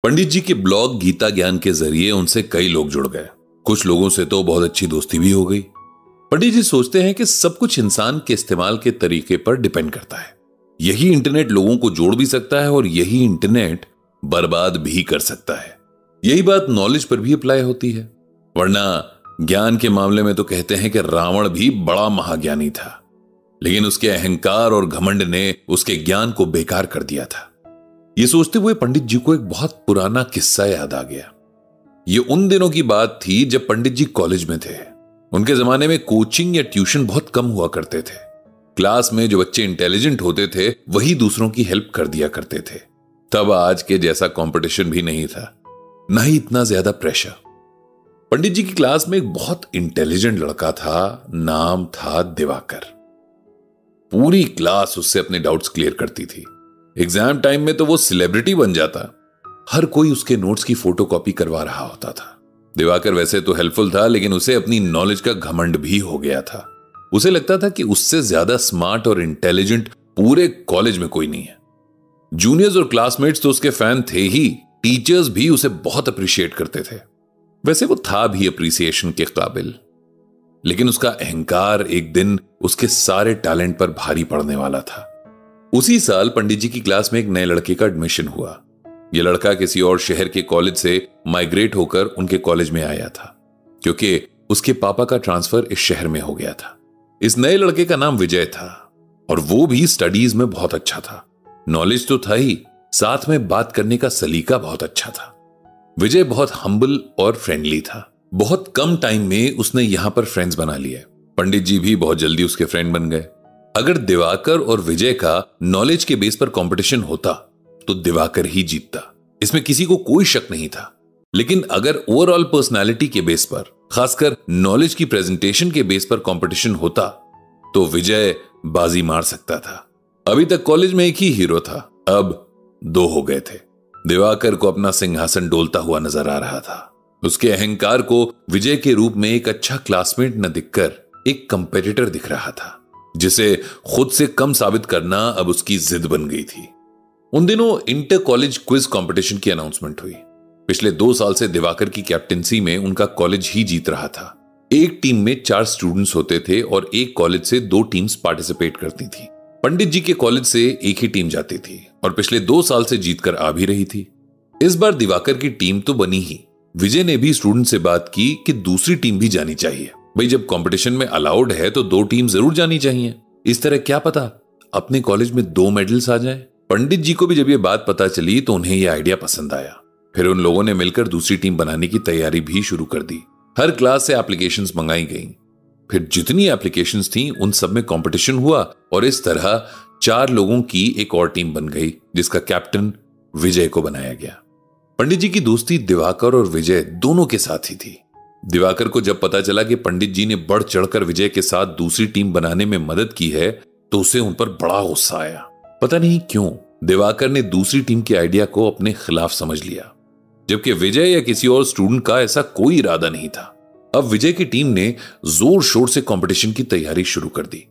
पंडित जी के ब्लॉग गीता ज्ञान के जरिए उनसे कई लोग जुड़ गए। कुछ लोगों से तो बहुत अच्छी दोस्ती भी हो गई। पंडित जी सोचते हैं कि सब कुछ इंसान के इस्तेमाल के तरीके पर डिपेंड करता है। यही इंटरनेट लोगों को जोड़ भी सकता है और यही इंटरनेट बर्बाद भी कर सकता है। यही बात नॉलेज पर भी अप्लाई होती है। वरना ज्ञान के मामले में तो कहते हैं कि रावण भी बड़ा महाज्ञानी था, लेकिन उसके अहंकार और घमंड ने उसके ज्ञान को बेकार कर दिया था। ये सोचते हुए पंडित जी को एक बहुत पुराना किस्सा याद आ गया। ये उन दिनों की बात थी जब पंडित जी कॉलेज में थे। उनके जमाने में कोचिंग या ट्यूशन बहुत कम हुआ करते थे। क्लास में जो बच्चे इंटेलिजेंट होते थे वही दूसरों की हेल्प कर दिया करते थे। तब आज के जैसा कंपटीशन भी नहीं था, ना ही इतना ज्यादा प्रेशर। पंडित जी की क्लास में एक बहुत इंटेलिजेंट लड़का था, नाम था दिवाकर। पूरी क्लास उससे अपने डाउट्स क्लियर करती थी। एग्जाम टाइम में तो वो सेलिब्रिटी बन जाता। हर कोई उसके नोट्स की फोटोकॉपी करवा रहा होता था। दिवाकर वैसे तो हेल्पफुल था, लेकिन उसे अपनी नॉलेज का घमंड भी हो गया था। उसे लगता था कि उससे ज्यादा स्मार्ट और इंटेलिजेंट पूरे कॉलेज में कोई नहीं है। जूनियर्स और क्लासमेट्स तो उसके फैन थे ही, टीचर्स भी उसे बहुत अप्रिशिएट करते थे। वैसे वो था भी अप्रिसिएशन के काबिल, लेकिन उसका अहंकार एक दिन उसके सारे टैलेंट पर भारी पड़ने वाला था। उसी साल पंडित जी की क्लास में एक नए लड़के का एडमिशन हुआ। यह लड़का किसी और शहर के कॉलेज से माइग्रेट होकर उनके कॉलेज में आया था, क्योंकि उसके पापा का ट्रांसफर इस शहर में हो गया था। इस नए लड़के का नाम विजय था और वो भी स्टडीज में बहुत अच्छा था। नॉलेज तो था ही, साथ में बात करने का सलीका बहुत अच्छा था। विजय बहुत हम्बल और फ्रेंडली था। बहुत कम टाइम में उसने यहां पर फ्रेंड्स बना लिए। पंडित जी भी बहुत जल्दी उसके फ्रेंड बन गए। अगर दिवाकर और विजय का नॉलेज के बेस पर कंपटीशन होता तो दिवाकर ही जीतता, इसमें किसी को कोई शक नहीं था। लेकिन अगर ओवरऑल पर्सनालिटी के बेस पर, खासकर नॉलेज की प्रेजेंटेशन के बेस पर कंपटीशन होता तो विजय बाजी मार सकता था। अभी तक कॉलेज में एक ही हीरो था, अब दो हो गए थे। दिवाकर को अपना सिंहासन डोलता हुआ नजर आ रहा था। उसके अहंकार को विजय के रूप में एक अच्छा क्लासमेट न दिखकर एक कंपेटिटर दिख रहा था, जिसे खुद से कम साबित करना अब उसकी जिद बन गई थी। उन दिनों इंटर कॉलेज क्विज कंपटीशन की अनाउंसमेंट हुई। पिछले 2 साल से दिवाकर की कैप्टेंसी में उनका कॉलेज ही जीत रहा था। एक टीम में 4 स्टूडेंट्स होते थे और एक कॉलेज से 2 टीम्स पार्टिसिपेट करती थी। पंडित जी के कॉलेज से एक ही टीम जाती थी और पिछले 2 साल से जीतकर आ भी रही थी। इस बार दिवाकर की टीम तो बनी ही। विजय ने भी स्टूडेंट से बात की कि दूसरी टीम भी जानी चाहिए। भाई, जब कंपटीशन में अलाउड है तो 2 टीम जरूर जानी चाहिए। इस तरह क्या पता अपने कॉलेज में 2 मेडल्स आ जाएं। पंडित जी को भी जब ये बात पता चली तो उन्हें यह आइडिया पसंद आया। फिर उन लोगों ने मिलकर दूसरी टीम बनाने की तैयारी भी शुरू कर दी। हर क्लास से एप्लीकेशंस मंगाई गईं। फिर जितनी एप्लीकेशंस थी उन सब में कंपटीशन हुआ और इस तरह 4 लोगों की एक और टीम बन गई, जिसका कैप्टन विजय को बनाया गया। पंडित जी की दोस्ती दिवाकर और विजय दोनों के साथ ही थी। दिवाकर को जब पता चला कि पंडित जी ने बढ़ चढ़कर विजय के साथ दूसरी टीम बनाने में मदद की है तो उसे उन पर बड़ा गुस्सा आया। पता नहीं क्यों दिवाकर ने दूसरी टीम के आइडिया को अपने खिलाफ समझ लिया, जबकि विजय या किसी और स्टूडेंट का ऐसा कोई इरादा नहीं था। अब विजय की टीम ने जोर शोर से कंपटीशन की तैयारी शुरू कर दी।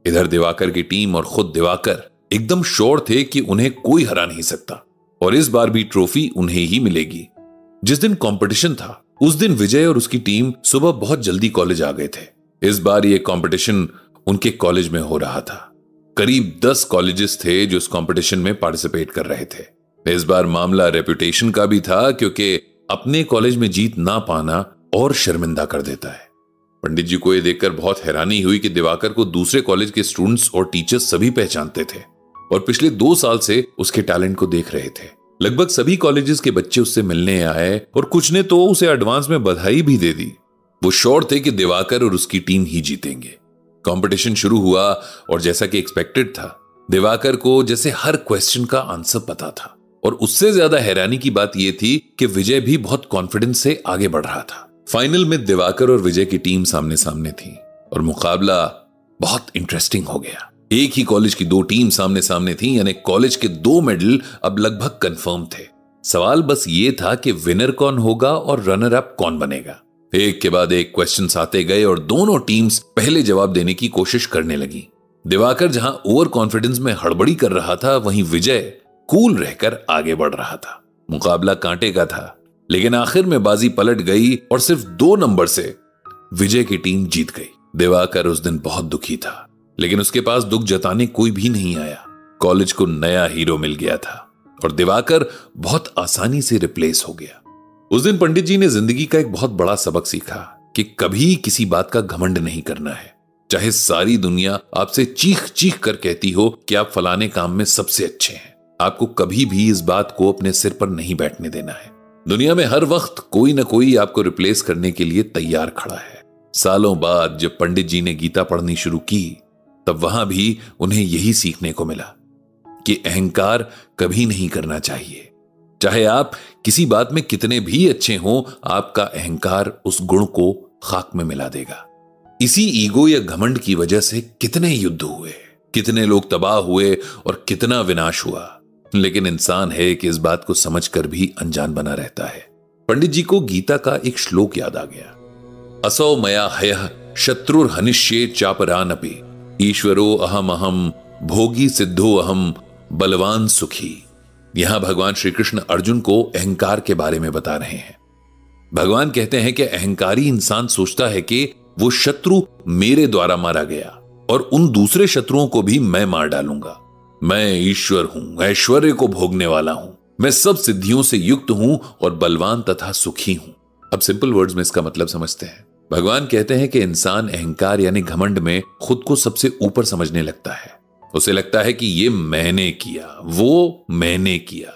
इधर दिवाकर की टीम और खुद दिवाकर एकदम श्योर थे कि उन्हें कोई हरा नहीं सकता और इस बार भी ट्रॉफी उन्हें ही मिलेगी। जिस दिन कंपटीशन था उस दिन विजय और उसकी टीम सुबह बहुत जल्दी कॉलेज आ गए थे। इस बार यह कंपटीशन उनके कॉलेज में हो रहा था। करीब 10 कॉलेजेस थे जो इस कंपटीशन में पार्टिसिपेट कर रहे थे। इस बार मामला रेपुटेशन का भी था, क्योंकि अपने कॉलेज में जीत ना पाना और शर्मिंदा कर देता है। पंडित जी को यह देखकर बहुत हैरानी हुई कि दिवाकर को दूसरे कॉलेज के स्टूडेंट्स और टीचर्स सभी पहचानते थे और पिछले 2 साल से उसके टैलेंट को देख रहे थे। लगभग सभी कॉलेजेस के बच्चे उससे मिलने आए और कुछ ने तो उसे एडवांस में बधाई भी दे दी। वो श्योर थे कि दिवाकर और उसकी टीम ही जीतेंगे। कंपटीशन शुरू हुआ और जैसा कि एक्सपेक्टेड था, दिवाकर को जैसे हर क्वेश्चन का आंसर पता था और उससे ज्यादा हैरानी की बात यह थी कि विजय भी बहुत कॉन्फिडेंस से आगे बढ़ रहा था। फाइनल में दिवाकर और विजय की टीम सामने सामने थी और मुकाबला बहुत इंटरेस्टिंग हो गया। एक ही कॉलेज की 2 टीम सामने सामने थी, यानी कॉलेज के 2 मेडल अब लगभग कंफर्म थे। सवाल बस ये था कि विनर कौन होगा और रनर अप कौन बनेगा। एक के बाद एक क्वेश्चंस आते गए और दोनों टीम्स पहले जवाब देने की कोशिश करने लगी। दिवाकर जहां ओवर कॉन्फिडेंस में हड़बड़ी कर रहा था, वहीं विजय कूल रहकर आगे बढ़ रहा था। मुकाबला कांटे का था, लेकिन आखिर में बाजी पलट गई और सिर्फ 2 नंबर से विजय की टीम जीत गई। दिवाकर उस दिन बहुत दुखी था, लेकिन उसके पास दुख जताने कोई भी नहीं आया। कॉलेज को नया हीरो मिल गया था और दिवाकर बहुत आसानी से रिप्लेस हो गया। उस दिन पंडित जी ने जिंदगी का एक बहुत बड़ा सबक सीखा कि कभी किसी बात का घमंड नहीं करना है, चाहे सारी दुनिया आपसे चीख चीख कर कहती हो कि आप फलाने काम में सबसे अच्छे हैं। आपको कभी भी इस बात को अपने सिर पर नहीं बैठने देना है। दुनिया में हर वक्त कोई ना कोई आपको रिप्लेस करने के लिए तैयार खड़ा है। सालों बाद जब पंडित जी ने गीता पढ़नी शुरू की, तब वहां भी उन्हें यही सीखने को मिला कि अहंकार कभी नहीं करना चाहिए। चाहे आप किसी बात में कितने भी अच्छे हों, आपका अहंकार उस गुण को खाक में मिला देगा। इसी ईगो या घमंड की वजह से कितने युद्ध हुए, कितने लोग तबाह हुए और कितना विनाश हुआ। लेकिन इंसान है कि इस बात को समझकर भी अनजान बना रहता है। पंडित जी को गीता का एक श्लोक याद आ गया, असौ मया हयः शत्रुर हनिष्ये चापरानपि ईश्वरो अहम अहम भोगी सिद्धो अहम बलवान सुखी। यहां भगवान श्री कृष्ण अर्जुन को अहंकार के बारे में बता रहे हैं। भगवान कहते हैं कि अहंकारी इंसान सोचता है कि वो शत्रु मेरे द्वारा मारा गया और उन दूसरे शत्रुओं को भी मैं मार डालूंगा। मैं ईश्वर हूं, ऐश्वर्य को भोगने वाला हूं, मैं सब सिद्धियों से युक्त हूं और बलवान तथा सुखी हूं। अब सिंपल वर्ड्स में इसका मतलब समझते हैं। भगवान कहते हैं कि इंसान अहंकार यानी घमंड में खुद को सबसे ऊपर समझने लगता है। उसे लगता है कि ये मैंने किया, वो मैंने किया,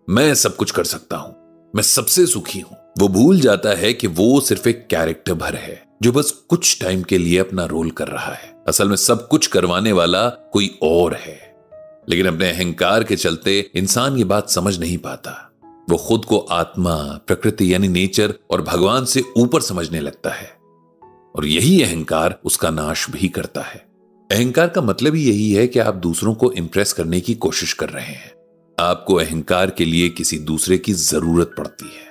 मैं सब कुछ कर सकता हूं, मैं सबसे सुखी हूं। वो भूल जाता है कि वो सिर्फ एक कैरेक्टर भर है जो बस कुछ टाइम के लिए अपना रोल कर रहा है। असल में सब कुछ करवाने वाला कोई और है। लेकिन अपने अहंकार के चलते इंसान ये बात समझ नहीं पाता। वो खुद को आत्मा, प्रकृति यानी नेचर और भगवान से ऊपर समझने लगता है और यही अहंकार उसका नाश भी करता है। अहंकार का मतलब ही यही है कि आप दूसरों को इंप्रेस करने की कोशिश कर रहे हैं। आपको अहंकार के लिए किसी दूसरे की जरूरत पड़ती है।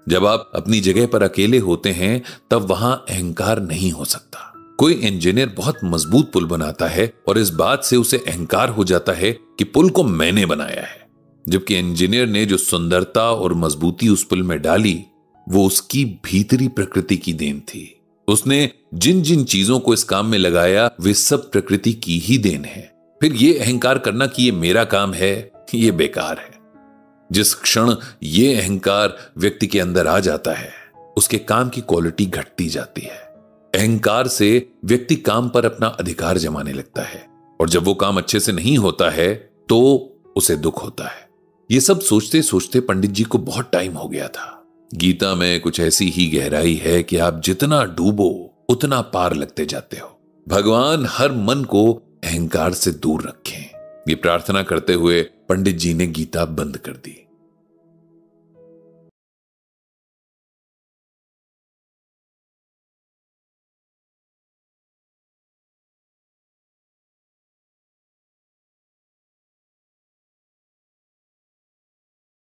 जब आप अपनी जगह पर अकेले होते हैं तब वहां अहंकार नहीं हो सकता। कोई इंजीनियर बहुत मजबूत पुल बनाता है और इस बात से उसे अहंकार हो जाता है कि पुल को मैंने बनाया है, जबकि इंजीनियर ने जो सुंदरता और मजबूती उस पुल में डाली वो उसकी भीतरी प्रकृति की देन थी। उसने जिन जिन चीजों को इस काम में लगाया वे सब प्रकृति की ही देन है। फिर ये अहंकार करना कि ये मेरा काम है, ये बेकार है। जिस क्षण ये अहंकार व्यक्ति के अंदर आ जाता है उसके काम की क्वालिटी घटती जाती है। अहंकार से व्यक्ति काम पर अपना अधिकार जमाने लगता है और जब वो काम अच्छे से नहीं होता है तो उसे दुख होता है। ये सब सोचते सोचते पंडित जी को बहुत टाइम हो गया था। गीता में कुछ ऐसी ही गहराई है कि आप जितना डूबो उतना पार लगते जाते हो। भगवान हर मन को अहंकार से दूर रखें। ये प्रार्थना करते हुए पंडित जी ने गीता बंद कर दी।